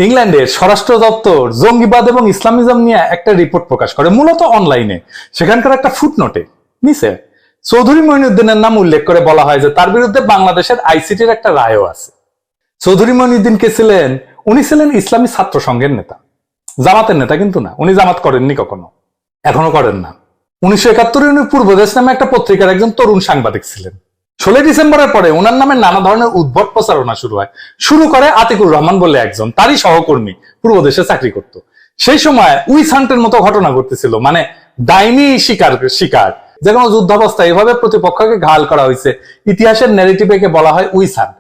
ইংল্যান্ডের স্বরাষ্ট্র দপ্তর জঙ্গিবাদ এবং ইসলামিজম নিয়ে একটা রিপোর্ট প্রকাশ করে, মূলত অনলাইনে। সেখানকার একটা ফুটনোটে নিচে চৌধুরী মঈনুদ্দিনের নাম উল্লেখ করে বলা হয় যে তার বিরুদ্ধে বাংলাদেশের আইসিটির একটা রায়ও আছে। চৌধুরী মঈনুদ্দিন কে ছিলেন? উনি ছিলেন ইসলামী ছাত্র সংঘের নেতা, জামাতের নেতা কিন্তু না। উনি জামাত করেননি কখনো, এখনো করেন না। 1971 উনি পূর্বদেশ নামে একটা পত্রিকার একজন তরুণ সাংবাদিক ছিলেন। 16 ডিসেম্বরের পরে ওনার নামে নানা ধরনের উদ্ভট প্রচারণা শুরু করে আতিকুর রহমান বলে একজন, তারই সহকর্মী, পূর্বদেশে চাকরি করত। সেই সময় উইসান্টের মতো ঘটনা ঘটতেছিল, মানে ডাইনি শিকার যে কোনো যুদ্ধাবস্থায় এভাবে প্রতিপক্ষকে ঘায়াল করা হয়েছে। ইতিহাসের ন্যারেটিভে বলা হয় উইসান্ট।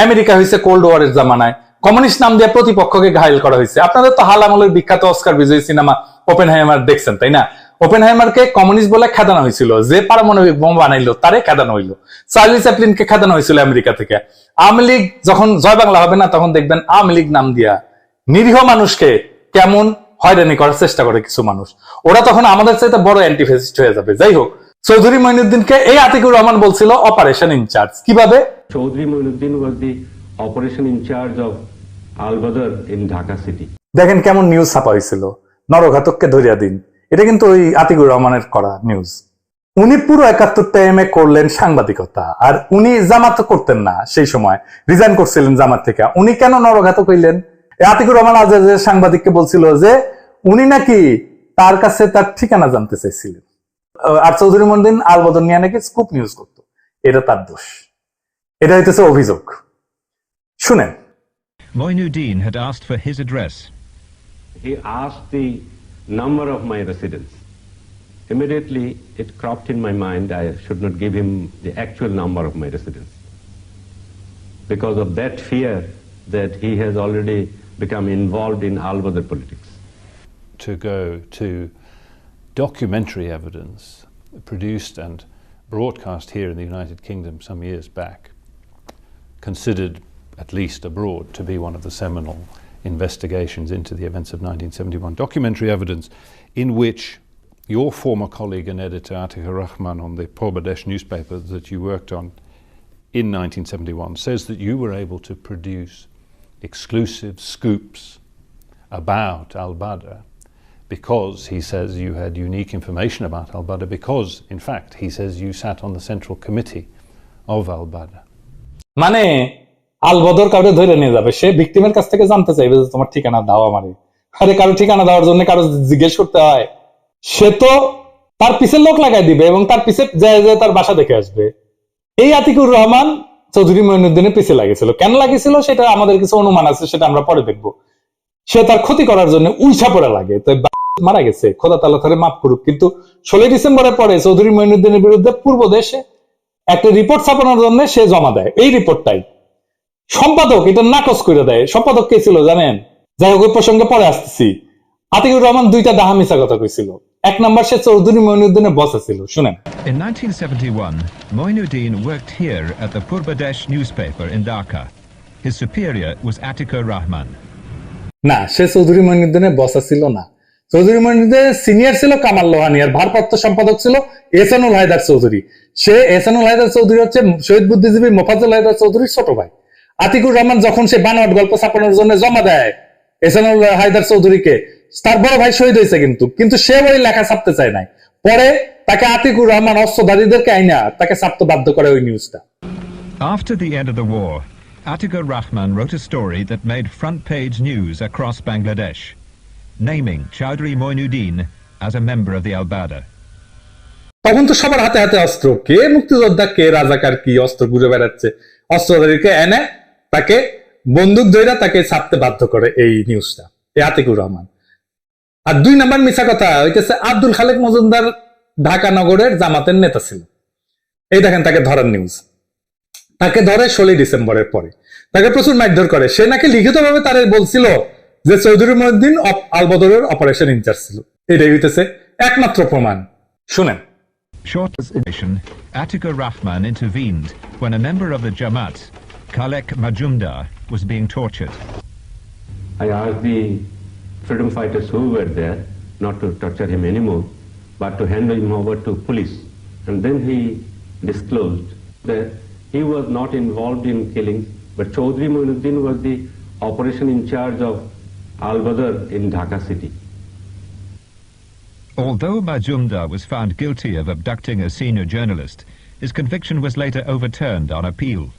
আমেরিকা হয়েছে কোল্ড ওয়ারের জামানায় কমিউনিস্ট নাম দিয়ে প্রতিপক্ষকে ঘায়াল করা হয়েছে। আপনাদের তো হাল আমলের বিখ্যাত অস্কার বিজয়ী সিনেমা ওপেনহাইমার দেখছেন, তাই না? ওপেনহাইমারকে কমিউনিস্ট বলে খেদানো হয়েছিল, যে পারমাণবিক বোমা বানাইলো তারে খেদানো হইলো। চার্লি চ্যাপলিনকে খেদানো হয়েছিল আমেরিকা থেকে। আওয়ামী লীগ যখন জয় বাংলা হবে না, তখন দেখবেন আওয়ামী লীগ নাম দিয়া নিরীহ মানুষকে কেমন হয়রানি করার চেষ্টা করে কিছু মানুষ। ওরা তখন আমাদের চাইতে বড় অ্যান্টিফেসিস্ট হয়ে যাবে। যাই হোক, চৌধুরী মঈনুদ্দিনকে এই আতিকুর রহমান বলছিল অপারেশন ইনচার্জ। কিভাবে? Chowdhury Moinuddin was the operation incharge of Al Badr in Dhaka city. দেখেন কেমন নিউজ ছাপা হয়েছিল, নরঘাতককে ধরিয়া দিন। এটা কিন্তু ওই আতিকুর রহমানের করা নিউজ। উনি পুরো 71 টাইমে করলেন সাংবাদিকতা, আর উনি জামাত করতেন না, সেই সময় রিজাইন করছিলেন জামাত থেকে। উনি কেন নরঘাতক হইলেন? আতিকুর রহমান আজাদের সাংবাদিককে বলছিল যে উনি নাকি তার কাছে তার ঠিকানা জানতে চাইছিলেন, আর চৌধুরী মঈনুদ্দিন আল বদর নিয়ে নাকি স্কুপ নিউজ করতো। এটা তার দোষ, এটা হইতেছে অভিযোগ। শুনেন। Moinuddin had asked for his address. He asked the number of my residence. Immediately it cropped in my mind I should not give him the actual number of my residence, because of that fear that he has already become involved in Al Badr politics. To go to documentary evidence produced and broadcast here in the United Kingdom some years back, considered at least abroad to be one of the seminal investigations into the events of 1971, documentary evidence in which your former colleague and editor Atikur Rahman on the Purbadesh newspaper that you worked on in 1971 says that you were able to produce exclusive scoops about al-Badr because, he says, you had unique information about al-Badr, because in fact he says you sat on the central committee of al-Badr. মানে আল বদর কাউকে ধরে নিয়ে যাবে, সে ভিকটিমের কাছ থেকে জানতে চাইবে যে তোমার ঠিকানা দাও আমারে। আরে কারো ঠিকানা দেওয়ার জন্য কারো জিজ্ঞেস করতে হয়? সে তো তার পিছের লোক লাগাই দিবে এবং তার পিছে যায় তার বাসা দেখে আসবে। এই আতিকুর রহমান চৌধুরী মঈনুদ্দিনের পিছে লাগিয়েছিল। কেন লাগিয়েছিল সেটা আমাদের কিছু অনুমান আছে, সেটা আমরা পরে দেখবো। সে তার ক্ষতি করার জন্য উইসা পড়ে লাগে, তো মারা গেছে, খোদা তাআলা তারে মাফ করুক। কিন্তু 16 ডিসেম্বরের পরে চৌধুরী মঈনুদ্দিনের বিরুদ্ধে পূর্ব দেশে একটা রিপোর্ট ছাপানোর জন্য সে জমা দেয়। এই রিপোর্টটাই সম্পাদক এটা নাকচ করে দেয়। সম্পাদক কে ছিল জানেন? যাই হোক, ওই প্রসঙ্গে পরে আসতেছি। আতিকুর রহমান দুইটা ডাহা মিছা কথা কইছিল। এক নাম্বার, সে চৌধুরী মঈনুদ্দিনের বস ছিল। শুনেন। In 1971, Moinuddin worked here at the Purbadesh newspaper in Dhaka. His superior was Atikur Rahman. না, সে চৌধুরী মঈনুদ্দিনের বস ছিল না। চৌধুরী মঈনুদ্দিনের সিনিয়র ছিল কামাল লোহানী, আর ভারপ্রাপ্ত সম্পাদক ছিল এহসানুল হায়দার চৌধুরী। সে এহসানুল হায়দার চৌধুরী হচ্ছে শহীদ বুদ্ধিজীবী মোফাজ্জল হায়দার চৌধুরীর ছোট ভাই। আতিকুর রহমান যখন সে বানোয়াট গল্প ছাপানোর জন্য জমা দেয় এহসানুল হায়দার চৌধুরীকে, তার বড় ভাই শহীদ হয়েছে, কিন্তু সে ওই লেখা ছাপতে চায় নাই। পরে তাকে আতিকুর রহমান অস্ত্রধারীদেরকে আইনা তাকে ছাপতে বাধ্য করে ওই নিউজটা। After the end of the war, Atikur Rahman wrote a story that made front-page news across Bangladesh, naming Chowdhury Moinuddin as a member of the al-Badr. তখন তো সবার হাতে হাতে অস্ত্র, কে মুক্তিযোদ্ধা কে রাজাকার কি অস্ত্র ঘুরে বেড়াচ্ছে। অস্ত্রধারীকে এনে তাকে বন্দুক ধরে তাকে ছাপতে বাধ্য করে এই নিউজটা, এই আতিকুর রহমান। আর 2 নাম্বার মিছা কথা হইতেছে আব্দুল খালেক মজুমদার ঢাকা নগরের জামাতের নেতা ছিল। এই দেখেন তাকে ধরার নিউজ। তাকে ধরে 16 ডিসেম্বরের পরে তাকে প্রচুর মারধর করে। সে নাকি লিখিতভাবে তারে বলছিল যে চৌধুরী মঈনুদ্দিন আল বদরের অপারেশন ইনচার্জ ছিল। এটাই হইতেছে একমাত্র প্রমাণ। শুনেন। Short explanation, Atikur Rahman intervened when a member of the Jamaat, Khalek Majumdar, was being tortured. I asked the freedom fighters who were there not to torture him anymore, but to hand him over to police. And then he disclosed that he was not involved in killings, but Chowdhury Moinuddin was the operation in charge of Al-Badr in Dhaka city. Although Majumdar was found guilty of abducting a senior journalist, his conviction was later overturned on appeal.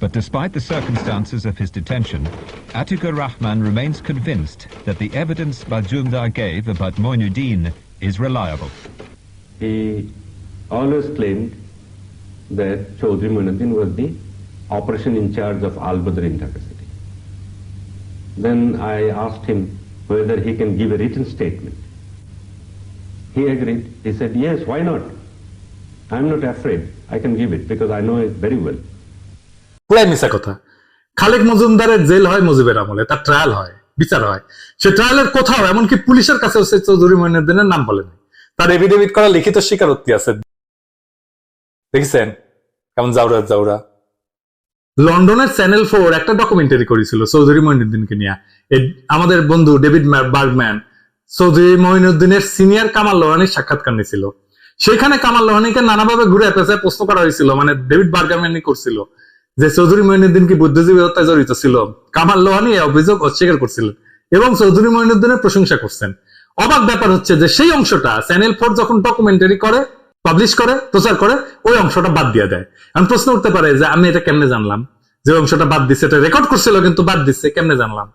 But despite the circumstances of his detention, Atikur Rahman remains convinced that the evidence Majumdar gave about Moinuddin is reliable. He always claimed that Chaudhry Moinuddin was the operation in charge of Al-Badr in Dhaka city. Then I asked him whether he can give a written statement. He agreed. He said, yes, why not? I'm not afraid. I can give it because I know it very well. পুরাই মিছা কথা। খালেক মজুমদারের jail হয় মুজিবের আমলে, তার trial হয়, বিচার হয়। সে ট্রায়ালের কোথাও এমনকি পুলিশের কাছেও সে চৌধুরী মঈনুদ্দিনের নাম বলেনি। তার এফিডেভিট করা লিখিত স্বীকারোক্তি আছে, দেখছেন কেমন জাউরা জাউরা। লন্ডনের চ্যানেল 4 একটা ডকুমেন্টারি করেছিল চৌধুরী মঈনুদ্দিনকে নিয়ে। আমাদের বন্ধু ডেভিড বার্গম্যান চৌধুরী মঈনুদ্দিনের সিনিয়র কামাল লোহানীর সাক্ষাৎকার নিয়েছিল। সেখানে কামাল লোহানীকে নানাভাবে ঘুরে পেঁচায় প্রশ্ন করা হয়েছিল, মানে ডেভিড বার্গম্যানই করছিল, যে চৌধুরী মঈনুদ্দিন কি বুদ্ধিজীবী হত্যায় জড়িত ছিল। কামাল লোহানী এই অভিযোগ অস্বীকার করছিলেন এবং চৌধুরী মঈনুদ্দিনের প্রশংসা করছেন। অবাক ব্যাপার হচ্ছে যে সেই অংশটা চ্যানেল 4 যখন ডকুমেন্টারি করে, পাবলিশ করে, প্রচার করে, ওই অংশটা বাদ দিয়ে দেয়। এখন প্রশ্ন উঠতে পারে যে আমি এটা কেমনে জানলাম যে অংশটা বাদ দিচ্ছে? এটা রেকর্ড করছিল কিন্তু বাদ দিচ্ছে, কেমনে জানলাম?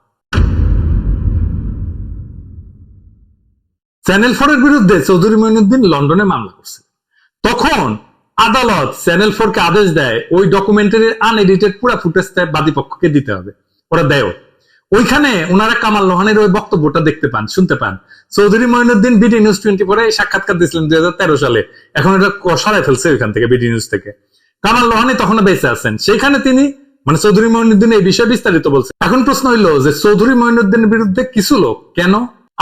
চ্যানেল 4 এর বিরুদ্ধে চৌধুরী মঈনুদ্দিন লন্ডনে মামলা করছে। তখন আদালত চ্যানেল 4 কে আদেশ দেয় ওই ডকুমেন্টারির আনএডিটেড পুরো ফুটেজটা বাদী পক্ষকে দিতে হবে। ওরা দেয়। ওইখানে ওনারা কামাল লোহানীর ওই বক্তব্যটা দেখতে পান, শুনতে পান। চৌধুরী মঈনুদ্দিন বিডি নিউজ 24 এ সাক্ষাৎকার দিয়েছিলেন 2013 সালে। এখন এটা সরাই ফেলছে ওইখান থেকে, বিডি নিউজ থেকে। কামাল লোহানী তখন বেঁচে আছেন। সেখানে তিনি মানে চৌধুরী মঈনুদ্দিন এই বিষয়ে বিস্তারিত বলছে। এখন প্রশ্ন হইল যে চৌধুরী মঈনুদ্দিনের বিরুদ্ধে কিছু লোক কেন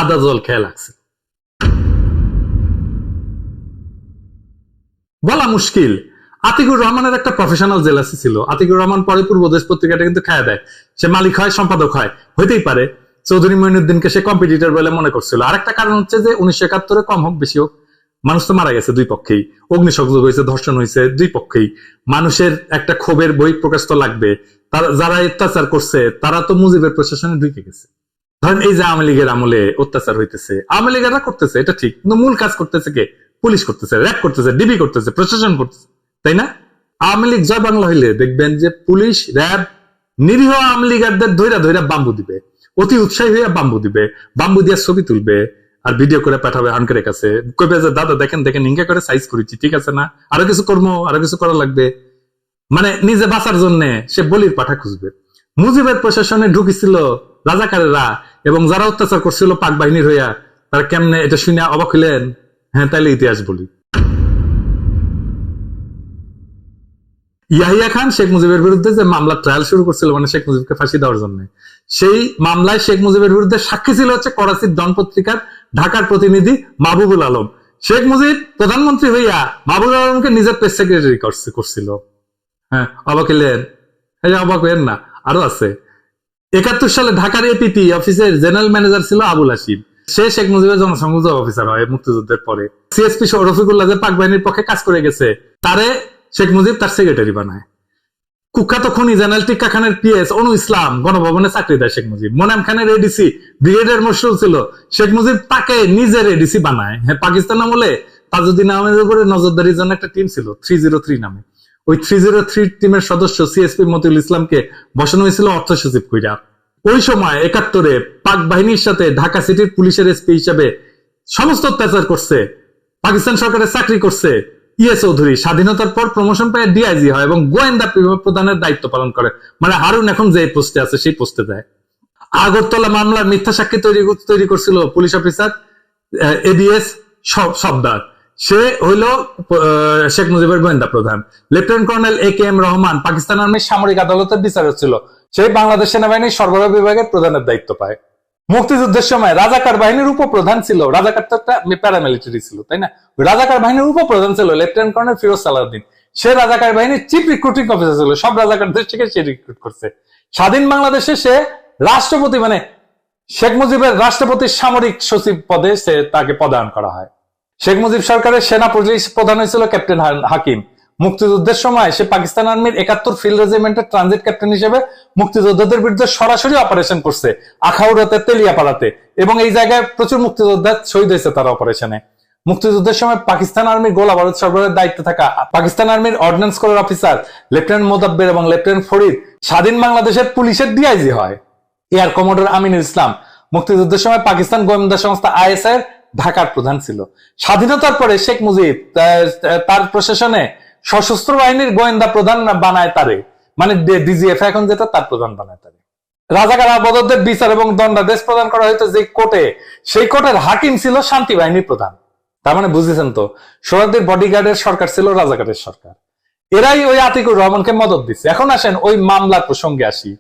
আদা জল খেয়ে লাগছে? বলা মুশকিল। আতিকুর রহমানের একটা প্রফেশনাল জেলাসি ছিল। আতিকুর রহমান পরে পূর্বদেশ পত্রিকাটা কিন্তু খায় দেয়, সে মালিক হয়, সম্পাদক হয়, হইতেই পারে চৌধুরী মঈনুদ্দিনকে সে কম্পিটিটর বলে মনে করছিল। আরেকটা কারণ হচ্ছে যে 1971 কম হোক বেশি হোক মানুষ তো মারা গেছে দুই পক্ষেই, অগ্নিসংযোগ হয়েছে, ধর্ষণ হয়েছে দুই পক্ষেই। মানুষের একটা ক্ষোভের বহিঃপ্রকাশ তো লাগবে। যারা অত্যাচার করছে তারা তো মুজিবের প্রশাসনে ঢুকে গেছে। ধরেন এই যে আওয়ামী লীগের আমলে অত্যাচার হইতেছে, আওয়ামী লীগেরা করতেছে, এটা ঠিক, কিন্তু মূল কাজ করতেছে কে? পুলিশ করতেছে, র্যাব করতেছে, ডিবি করতেছে, প্রশাসন করতেছে, তাই না? আওয়ামী লীগ জয় বাংলা হইলে দেখবেন যে পুলিশ, র্যাব নিরীহ আওয়ামী লীগারদের ধৈরা ধৈরা বাম্বু দিবে, অতি উৎসাহী হইয়া বাম্বু দিবে, বাম্বু দিয়ে ছবি তুলবে আর ভিডিও করে পাঠাবে আনকারের কাছে, কইবে যে দাদা দেখেন দেখেন ইঙ্গা করে সাইজ করেছি, ঠিক আছে না, আরো কিছু করবো, আরো কিছু করা লাগবে। মানে নিজে বাঁচার জন্য সে বলির পাঠা খুঁজবে। মুজিবের প্রশাসনে ঢুকিছিল রাজাকারেরা এবং যারা অত্যাচার করছিল পাক বাহিনীর হইয়া, তারা কেমনে এটা শুনে অবাক হইলেন? হ্যাঁ, তাইলে ইতিহাস বলি। ইয়াহিয়া খান শেখ মুজিবের বিরুদ্ধে যে মামলা ট্রায়াল শুরু করছিল, মানে শেখ মুজিবকে ফাঁসি দেওয়ার জন্য, সেই মামলায় শেখ মুজিবের বিরুদ্ধে সাক্ষী ছিল হচ্ছে করাচির ডন পত্রিকার ঢাকার প্রতিনিধি মাহবুবুল আলম। শেখ মুজিব প্রধানমন্ত্রী হইয়া মাহবুবুল আলমকে নিজের প্রেস সেক্রেটারি করছিল। হ্যাঁ, অবাক হইলেন? অবাক হইলেন না, আরো আছে। 71 সালে ঢাকার এপিপি অফিসের জেনারেল ম্যানেজার ছিল আবুল হাসিম। সে শেখ মুজিবের জনসংযোগ অফিসার হয় মুক্তিযুদ্ধের পরে। সিএসপি রফিকুল্লাহ যে পাক বাহিনীর পক্ষে কাজ করে গেছে, তারে শেখ মুজিব তার সেক্রেটারি বানায়। কুখ্যাত খনি জেনারেল টিক্কা খানের পিএস অনু ইসলাম গণভবনে চাকরি দেয় শেখ মুজিব। মোনাম খানের এডিসি ব্রিগেডিয়ার মশরুল ছিল, শেখ মুজিব তাকে নিজের এডিসি বানায়। হ্যাঁ, পাকিস্তান আমলে তাজউদ্দিন আহমেদের উপরে নজরদারির জন্য একটা টিম ছিল 303 নামে। ওই 303 টিমের সদস্য সিএসপি মতিউল ইসলামকে বসানো হয়েছিল অর্থ সচিব কইরা। ওই সময় 71-এ পাক বাহিনীর সাথে ঢাকা সিটির পুলিশের এসপি হিসেবে সমস্ত অত্যাচার করছে, পাকিস্তান সরকারের চাকরি করছে ইয়ে চৌধুরী। স্বাধীনতার পর প্রমোশন পেয়ে ডিআইজি হয় এবং গোয়েন্দা প্রধানের দায়িত্ব পালন করে। মানে হারুন এখন যে পোস্টে আছে সেই পোস্টে দেয়। আগরতলা মামলার মিথ্যা সাক্ষী তৈরি করছিল পুলিশ অফিসার এবিএস সবদার। সে হইল শেখ মুজিবের গোয়েন্দা প্রধান। Lieutenant colonel AKM Rahman Pakistan আর্মির সামরিক আদালতের বিচারক ছিল। সেই বাংলাদেশ সেনাবাহিনীর সরবরাহ বিভাগের প্রধানের দায়িত্ব পায়। মুক্তিযুদ্ধের সময় রাজাকার বাহিনীর উপপ্রধান ছিল, রাজাকার তো একটা প্যারামিলিটারি ছিল, তাই না? রাজাকার বাহিনীর উপপ্রধান ছিল লেফটেন্যান্ট কর্নেল ফিরোজ সালাউদ্দিন। সে রাজাকার বাহিনীর চিফ রিক্রুটিং অফিসার ছিল, সব রাজাকারদের থেকে সে রিক্রুট করছে। স্বাধীন বাংলাদেশে সে রাষ্ট্রপতি, মানে শেখ মুজিবের রাষ্ট্রপতির সামরিক সচিব পদে তাকে পদায়ন করা হয়। শেখ মুজিব সরকারের সেনা পুলিশ প্রধান হয়েছিল ক্যাপ্টেন হাকিম। মুক্তিযুদ্ধের সময় সে পাকিস্তান আর্মির ৭১ ফিল্ড রেজিমেন্টের ট্রানজিট ক্যাপ্টেন হিসেবে মুক্তিযোদ্ধাদের বিরুদ্ধে সরাসরি অপারেশন করছে আখাউড়াতে, তেলিয়াপাড়াতে, এবং এই জায়গায় প্রচুর মুক্তিযোদ্ধা শহীদ হয়েছে তার অপারেশনে। মুক্তিযুদ্ধের সময় পাকিস্তান আর্মির গোলা বারুদ সরবরাহের দায়িত্বে থাকা পাকিস্তান আর্মির অর্ডিন্যান্স কোরের অফিসার লেফটেন্যান্ট মোদাব্বের এবং লেফটেন্যান্ট ফরিদ স্বাধীন বাংলাদেশের পুলিশের ডিআইজি হয়। এয়ার কমোডর আমিনুল ইসলাম মুক্তিযুদ্ধের সময় পাকিস্তান গোয়েন্দা সংস্থা আইএসআই ঢাকার প্রধান ছিল। স্বাধীনতার পরে শেখ মুজিব তার প্রশাসনে সশস্ত্র বাহিনীর গোয়েন্দা প্রধান বানায় তারে, মানে ডিজিএফ এখন যেটা, তার প্রধান বানায় তারে। রাজাকার আবদ্ধদের বিচার এবং দণ্ডাদেশ প্রদান করা হইতো যে কোর্টে, সেই কোর্টের হাকিম ছিল শান্তি বাহিনীর প্রধান। তার মানে বুঝেছেন তো, সোহরাওয়ার্দীর বডিগার্ডের সরকার ছিল রাজাকারের সরকার। এরাই ওই আতিকুর রহমানকে মদত দিচ্ছে। এখন আসেন ওই মামলার প্রসঙ্গে আসি।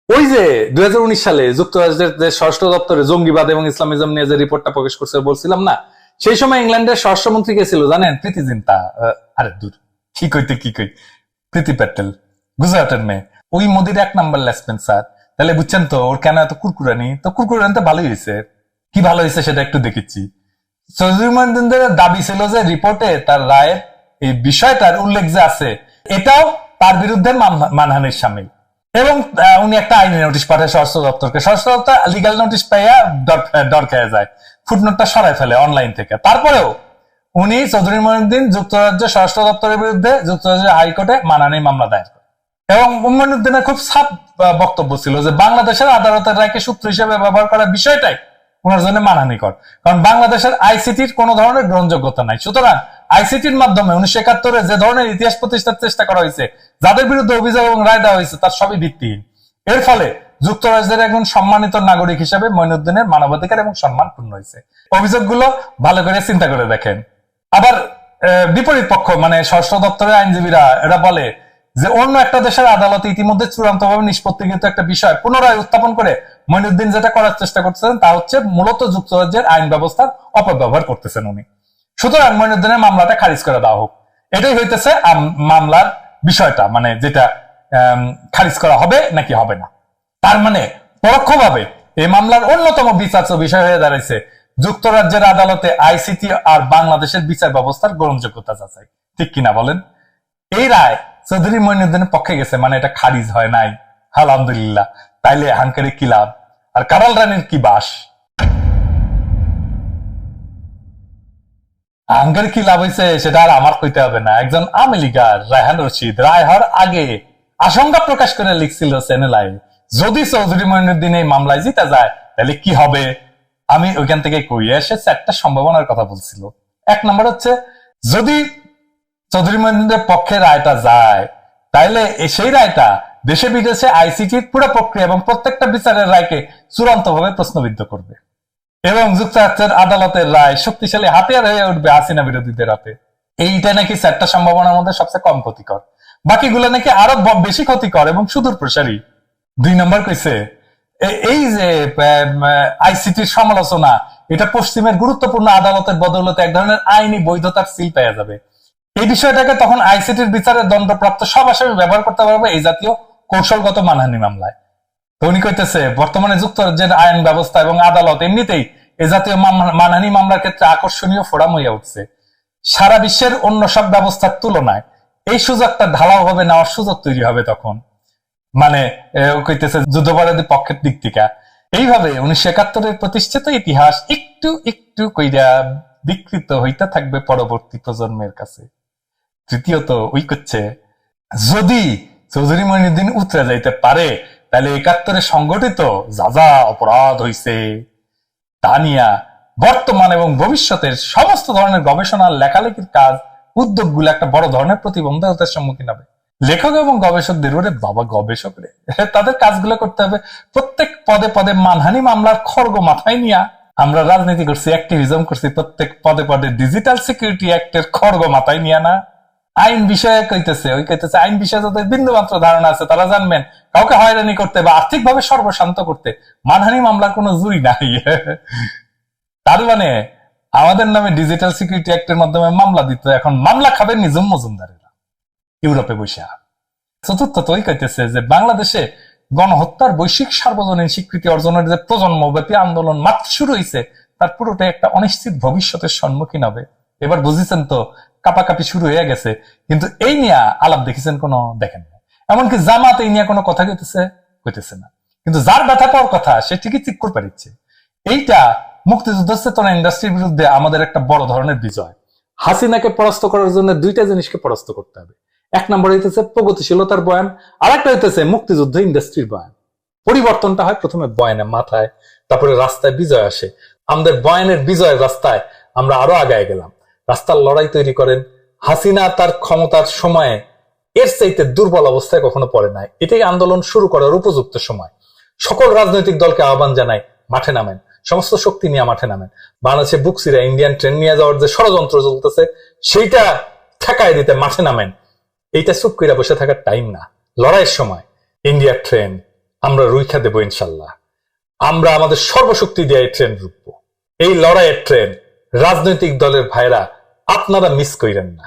ওই যে 2019 সালে যুক্তরাষ্ট্রের যে স্বরাষ্ট্র দপ্তরে জঙ্গিবাদ এবং ইসলামিজম নিয়ে যে রিপোর্টটা প্রকাশ করছে বলছিলাম না, সেই সময় ইংল্যান্ডের স্বরাষ্ট্রমন্ত্রী কে ছিল জানেন? প্রীতি জিন্তা। আরে দূর, কি কই প্রীতি প্যাটেল, গুজরাটের মেয়ে। ওই মোদির 1 নাম্বার লেসপেন স্যার। তাহলে বুঝছেন তো ওর কেন এত কুরকুরানি। তো কুরকুরানি তো ভালোই হয়েছে। কি ভালো হয়েছে সেটা একটু দেখেছি। চৌধুরী মঈনুদ্দিনের দাবি ছিল যে রিপোর্টে তার রায়ের এই বিষয়টার উল্লেখ যে আছে, এটাও তার বিরুদ্ধে মানহানির সামিল। এবং উনি একটা আইনি নোটিশ পাঠায় স্বরাষ্ট্র দপ্তরকে। স্বরাষ্ট্র দপ্তর লিগাল নোটিশ পাইয়া ডর খেয়ে যায়, ফুটনোটটা সরাই ফেলে অনলাইন থেকে। তারপরেও উনি চৌধুরী মঈনুদ্দিন যুক্তরাজ্যের স্বরাষ্ট্র দপ্তরের বিরুদ্ধে যুক্তরাজ্যের হাইকোর্টে মানহানি মামলা দায়ের করে। এবং মঈনুদ্দিনের খুব সাফ বক্তব্য ছিল যে বাংলাদেশের আদালতের রায়কে সূত্র হিসেবে ব্যবহার করার বিষয়টাই ওনার জন্য মানহানিকর, কারণ বাংলাদেশের আইসিটির কোন ধরনের গ্রহণযোগ্যতা নাই। সুতরাং আইসিটির মাধ্যমে 1971 যে ধরনের ইতিহাস প্রতিষ্ঠার চেষ্টা করা হয়েছে, যাদের বিরুদ্ধে অভিযোগ এবং রায় দেওয়া হয়েছে, তার সবই ভিত্তিহীন। এর ফলে যুক্তরাজ্যের একজন সম্মানিত নাগরিক হিসেবে মঈনুদ্দিনের মানবাধিকার এবং সম্মান পূর্ণ হয়েছে। অভিযোগগুলো ভালো করে চিন্তা করে দেখেন। আবার বিপরীত পক্ষ মানে স্বরাষ্ট্র দপ্তরের আইনজীবীরা এরা বলে যে অন্য একটা দেশের আদালতে ইতিমধ্যে চূড়ান্তভাবে নিষ্পত্তিকৃত একটা বিষয় পুনরায় উত্থাপন করে মঈনুদ্দিন যেটা করার চেষ্টা করতেছেন তা হচ্ছে মূলত যুক্তরাজ্যের আইন ব্যবস্থার অপব্যবহার করতেছেন উনি। সুতরাং মঈনুদ্দিনের মামলাটা খারিজ করে দেওয়া হোক, এটাই হইতেছে মামলার বিষয়টা, মানে যেটা খারিজ করা হবে নাকি হবে না। তার মানে পরোক্ষভাবে এই মামলার অন্যতম বিচার্য বিষয় হয়ে দাঁড়াইছে যুক্তরাজ্যের আদালতে আইসিটি আর বাংলাদেশের বিচার ব্যবস্থার গ্রহণযোগ্যতা যাচাই। ঠিক কিনা বলেন? এই রায় চৌধুরী মঈনুদ্দিনের পক্ষে গেছে, মানে এটা খারিজ হয় নাই, আলহামদুলিল্লাহ। তাইলে হাঙ্কারে কি লাভ আর কারাল রানীর কি বাস? হাঙ্কারে কি লাভ হয়েছে সেটা আর আমার কইতে হবে না। একজন আওয়ামী লীগার রায়হান রশিদ রায় হওয়ার আগে আশঙ্কা প্রকাশ করে লিখছিল চ্যানেলায়, যদি চৌধুরী মঈনুদ্দিন এই মামলায় জিতে যায় তাহলে কি হবে। আমি ওইখান থেকে কইয়ে এসে 4টা সম্ভাবনার কথা বলছিল। 1 নম্বর হচ্ছে, যদি চৌধুরী মঈনুদ্দিনের পক্ষে রায়টা যায় তাহলে সেই রায়টা দেশে বিদেশে আইসিটির পুরো প্রক্রিয়া এবং প্রত্যেকটা বিচারের রায়কে চূড়ান্তভাবে প্রশ্নবিদ্ধ করবে এবং যুক্তরাষ্ট্রের আদালতের রায় শক্তিশালী হাতিয়ার হয়ে উঠবে হাসিনা বিরোধীদের হাতে। এইটা নাকি 4টা সম্ভাবনার মধ্যে সবচেয়ে কম ক্ষতিকর, বাকিগুলো নাকি আরো বেশি ক্ষতিকর এবং সুদূর প্রসারী। 2 নম্বর কইছে, এই যে আইসিটির সমালোচনা, এটা পশ্চিমের গুরুত্বপূর্ণ আদালতের বদৌলতে এক ধরনের আইনি বৈধতার সিল পেয়ে যাবে। এই বিষয়টাকে তখন আইসিটির বিচারের দণ্ডপ্রাপ্ত সব আসামি ব্যবহার করতে পারবে এই জাতীয় কৌশলগত মানহানি মামলায়। তো উনি কইতেছে বর্তমানে যুক্তরাজ্যের আইন ব্যবস্থা এবং আদালত এমনিতেই এ জাতীয় মানহানি মামলার ক্ষেত্রে আকর্ষণীয় ফোরাম হইয়া উঠছে। সারা বিশ্বের অন্য সব ব্যবস্থার তুলনায় এই সুযোগটা ঢালাও ভাবে নেওয়ার সুযোগ তৈরি হবে তখন, মানে কইতেছে যুদ্ধাপরাধী পক্ষের দিক থেকে। এইভাবে 1971 প্রতিষ্ঠিত ইতিহাস একটু একটু কইরা বিকৃত হইতে থাকবে পরবর্তী প্রজন্মের কাছে। তৃতীয়ত ওই করছে, যদি চৌধুরী মঈনুদ্দিন উতরে যাইতে পারে তাহলে 71 সংগঠিত যা যা অপরাধ হইছে তা নিয়া বর্তমান এবং ভবিষ্যতের সমস্ত ধরনের গবেষণা লেখালেখির কাজ উদ্যোগগুলো একটা বড় ধরনের প্রতিবন্ধকতার সম্মুখীন হবে। লেখক এবং গবেষকদের, ওরে বাবা গবেষক রে, তাদের কাজগুলো করতে হবে প্রত্যেক পদে পদে মানহানি মামলার খড়গ মাথায় নিয়া। আমরা রাজনীতি করছি, অ্যাক্টিভিজম করছি, প্রত্যেক পদে পদে ডিজিটাল সিকিউরিটি অ্যাক্টের খড়গ মাথায় নিয়া না। আইন বিষয়ে কইতেছে আইন বিষয়ে যাদের বিন্দু মাত্র ধারণা আছে তারা জানবেন কাউকে হয়রানি করতে বা আর্থিকভাবে সর্বশান্ত করতে মানহানি মামলার কোনো জুই নাই। তার মানে আমাদের নামে ডিজিটাল সিকিউরিটি অ্যাক্টের মাধ্যমে মামলা দিত, এখন মামলা খাবেন নিজম মজুমদারেরা ইউরোপে বসে। চতুর্থত ওই কইতেছে যে বাংলাদেশে গণহত্যার বৈশ্বিক সার্বজনীন স্বীকৃতি অর্জনের যে প্রজন্মব্যাপী আন্দোলন মাত্র শুরু হয়েছে, তার পুরোটাই একটা অনিশ্চিত ভবিষ্যতের সম্মুখীন হবে এবার বুঝেছেন তো, কাপাকাপি শুরু হয়ে গেছে। কিন্তু এই নিয়ে আলাপ দেখেছেন কোনো? দেখেন না। এমনকি জামাত এই নিয়ে কোনো কথা কইতেছে না। কিন্তু যার ব্যথা পাওয়ার কথা সে ঠিকই চিৎকার পারিচ্ছে। এইটা মুক্তিযুদ্ধ চেতনা ইন্ডাস্ট্রির বিরুদ্ধে আমাদের একটা বড় ধরনের বিজয়। হাসিনাকে পরাস্ত করার জন্য দুইটা জিনিসকে পরাস্ত করতে হবে। এক নম্বর হইতেছে প্রগতিশীলতার বয়ান, আর একটা হইতেছে মুক্তিযুদ্ধ ইন্ডাস্ট্রির বয়ান। পরিবর্তনটা হয় প্রথমে বয়ানে, মাথায়, তারপরে রাস্তায় বিজয় আসে। আমাদের বয়ানের বিজয়ের রাস্তায় আমরা আরো আগায় গেলাম। রাস্তার লড়াই তৈরি করেন। হাসিনা তার ক্ষমতার সময়ে এর চাইতে দুর্বল অবস্থায় কখনো পড়ে নাই। এটাই আন্দোলন শুরু করার উপযুক্ত সময়। সকল রাজনৈতিক দলকে আহ্বান জানাই, মাঠে নামেন, সমস্ত শক্তি নিয়ে মাঠে নামেন। বাংলাদেশে বুকসিরা ইন্ডিয়ান ট্রেন নিয়ে যাওয়ার যে ষড়যন্ত্র চলতেছে সেইটা ঠেকায় দিতে মাঠে নামেন। এইটা চুপ কইরা বসে থাকার টাইম না, লড়াইয়ের সময়। ইন্ডিয়ার ট্রেন আমরা রুইখা দেবো ইনশাল্লাহ। আমরা আমাদের সর্বশক্তি দিয়ে এই ট্রেন রুখবো। এই লড়াইয়ের ট্রেন রাজনৈতিক দলের ভাইরা আপনারা মিস কইরেন না।